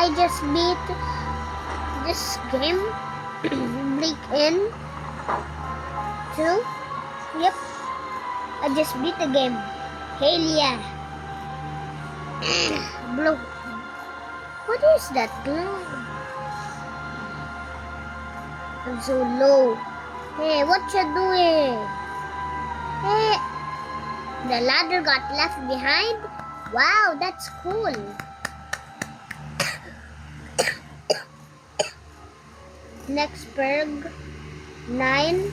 I just beat this game. Break in 2. Yep. I just beat the game. Hell yeah. Blow. What is that cloud? I'm so low. Hey, what you doing? Hey, the ladder got left behind? Wow, that's cool. Next perg. 9.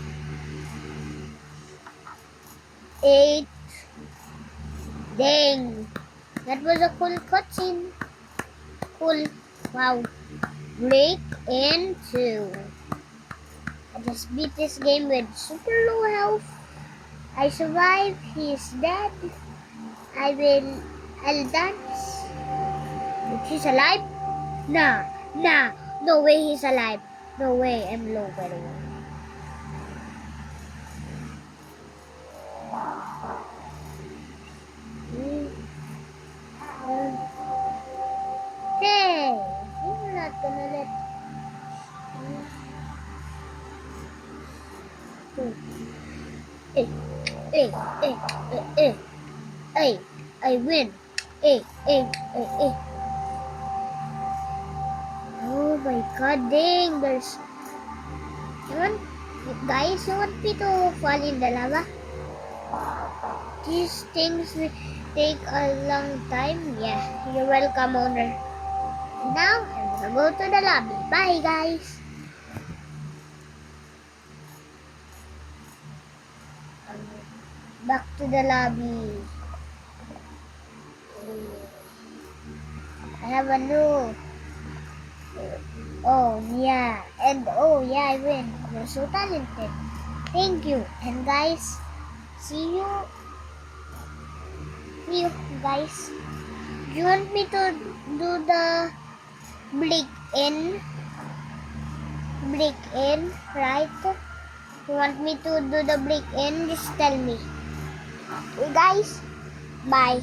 8. Dang. That was a cool cutscene. Cool. Wow. Break in 2. I just beat this game with super low health. I survived. He is dead. I'll dance. He's alive? Nah. No way he's alive. No way. I'm low, by the way. Hey, you're not gonna let. Hey, I win. Hey. Oh my god, dang, there's. Guys, you want me to fall in the lava? These things will take a long time. Yeah, you're welcome, owner. Now, I'm gonna go to the lobby. Bye, guys. Back to the lobby. I have a new. Oh yeah, and oh yeah, I win. You're so talented. Thank you. And guys, see you guys. Do you want me to do the break in, right? You want me to do the break in? Just tell me. Okay, guys. Bye.